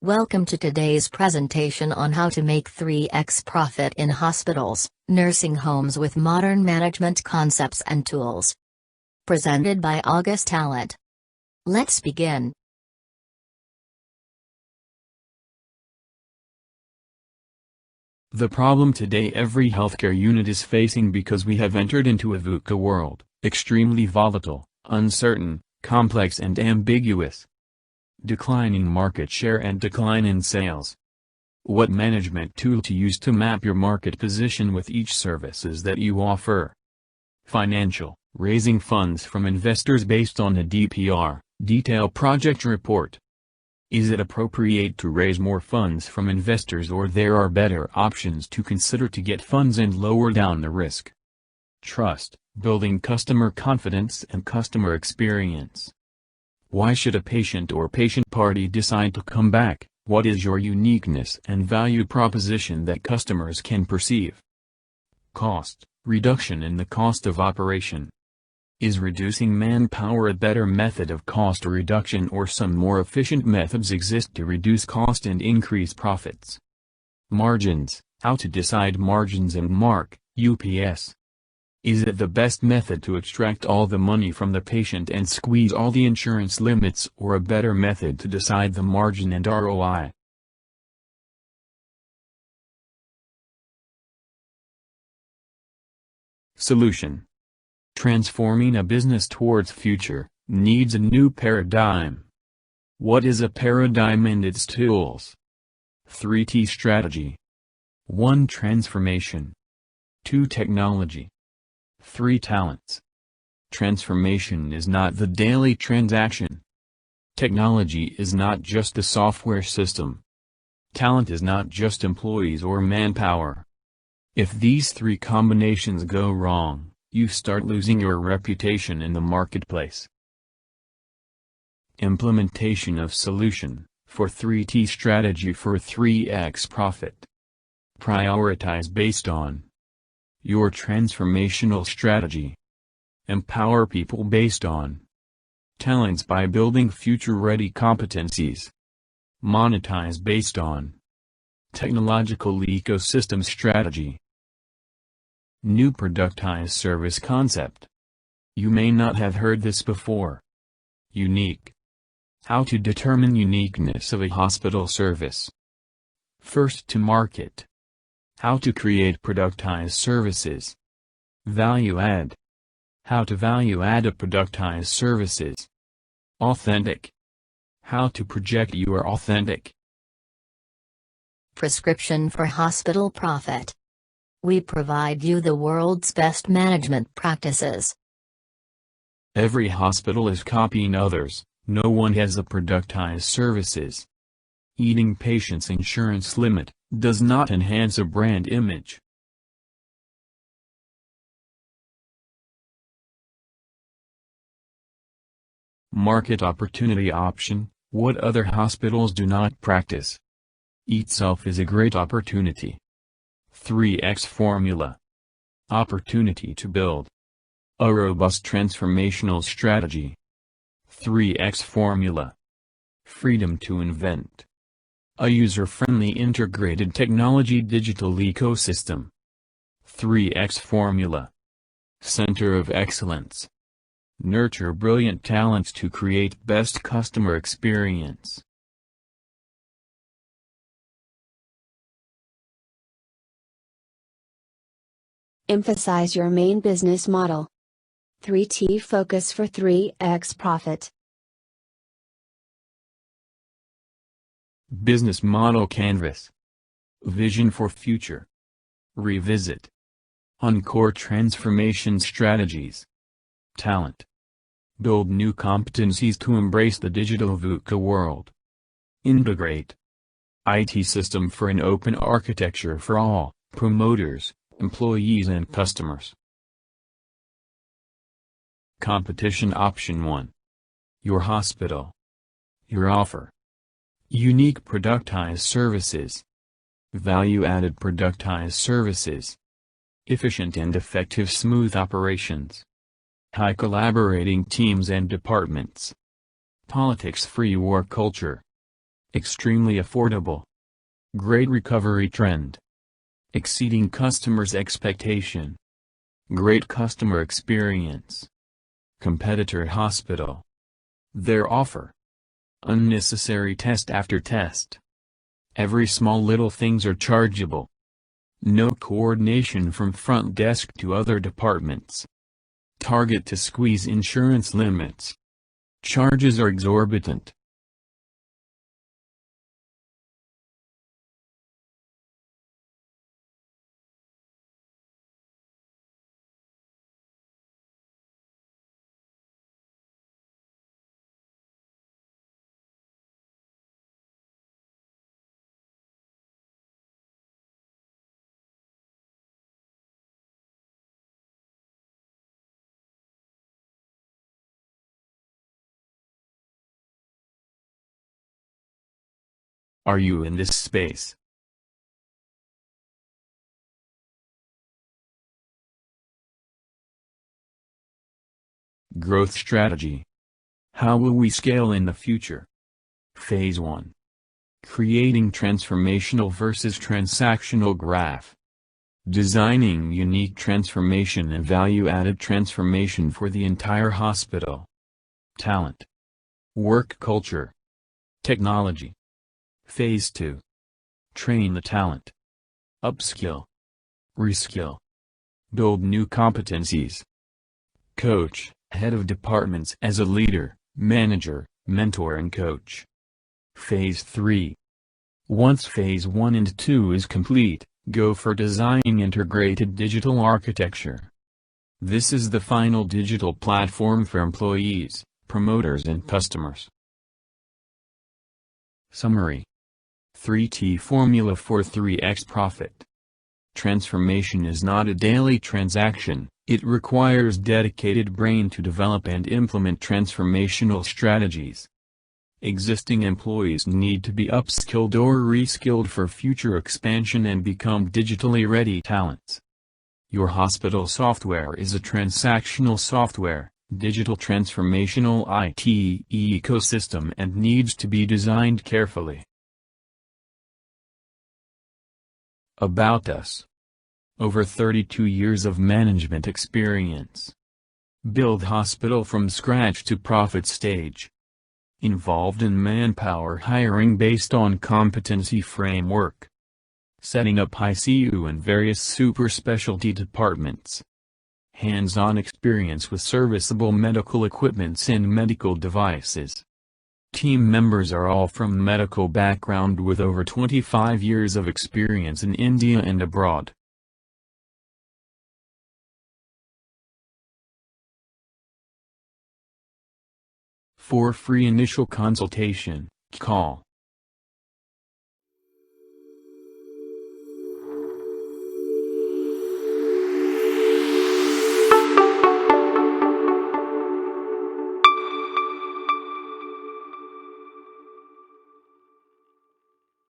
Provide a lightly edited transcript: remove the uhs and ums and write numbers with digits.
Welcome to today's presentation on how to make 3x profit in hospitals, nursing homes with modern management concepts and tools. Presented by August Talent. Let's begin. The problem today every healthcare unit is facing because we have entered into a VUCA world, extremely volatile, uncertain, complex and ambiguous. Declining market share and decline in sales. What management tool to use to map your market position with each services that you offer? Financial, raising funds from investors based on a DPR, detailed project report. Is it appropriate to raise more funds from investors, or there are better options to consider to get funds and lower down the risk? Trust, building customer confidence and customer experience. Why should a patient or patient party decide to come back? What is your uniqueness and value proposition that customers can perceive? Cost, reduction in the cost of operation. Is reducing manpower a better method of cost reduction, or some more efficient methods exist to reduce cost and increase profits? Margins, how to decide margins and mark, UPS. Is it the best method to extract all the money from the patient and squeeze all the insurance limits, or a better method to decide the margin and ROI? Solution. Transforming a business towards future, needs a new paradigm. What is a paradigm and its tools? 3T strategy. 1. Transformation. 2. Technology. 3. Talents. Transformation is not the daily transaction. Technology is not just a software system. Talent is not just employees or manpower. If these three combinations go wrong, you start losing your reputation in the marketplace. Implementation of solution, for 3T strategy for 3x profit. Prioritize based on your transformational strategy. Empower people based on talents by building future-ready competencies. Monetize based on technological ecosystem strategy. New productized service concept. You may not have heard this before. Unique. How to determine uniqueness of a hospital service. First to market. How to create productized services. Value add. How to value add a productized services. Authentic. How to project you are authentic. Prescription for hospital profit. We provide you the world's best management practices. Every hospital is copying others, no one has the productized services. Eating patients' insurance limit does not enhance a brand image. Market opportunity option, what other hospitals do not practice. Itself is a great opportunity. 3x formula. Opportunity to build a robust transformational strategy. 3x formula. Freedom to invent a user-friendly integrated technology digital ecosystem. 3x formula. Center of excellence. Nurture brilliant talents to create best customer experience. Emphasize your main business model. 3T focus for 3x profit. Business model canvas. Vision for future. Revisit. Encore transformation strategies. Talent. Build new competencies to embrace the digital VUCA world. Integrate. IT system for an open architecture for all, promoters, employees and customers. Competition option 1. Your hospital. Your offer. Unique productized services. Value-added productized services. Efficient and effective smooth operations. High collaborating teams and departments. Politics-free work culture. Extremely affordable. Great recovery trend. Exceeding customers' expectation. Great customer experience. Competitor hospital. Their offer. Unnecessary test after test. Every small little things are chargeable. No coordination from front desk to other departments. Target to squeeze insurance limits. Charges are exorbitant. Are you in this space? Growth strategy. How will we scale in the future? Phase 1. Creating transformational versus transactional graph. Designing unique transformation and value-added transformation for the entire hospital. Talent. Work culture. Technology. Phase 2. Train the talent. Upskill. Reskill. Build new competencies. Coach, head of departments as a leader, manager, mentor and coach. Phase 3. Once Phase 1 and 2 is complete, go for designing integrated digital architecture. This is the final digital platform for employees, promoters and customers. Summary. 3T formula for 3x profit. Transformation is not a daily transaction, it requires dedicated brain to develop and implement transformational strategies. Existing employees need to be upskilled or reskilled for future expansion and become digitally ready talents. Your hospital software is a transactional software, digital transformational IT ecosystem and needs to be designed carefully. About us. Over 32 years of management experience. Build hospital from scratch to profit stage. Involved in manpower hiring based on competency framework. Setting up ICU and various super specialty departments. Hands-on experience with serviceable medical equipments and medical devices. Team members are all from medical background with over 25 years of experience in India and abroad. For free initial consultation, call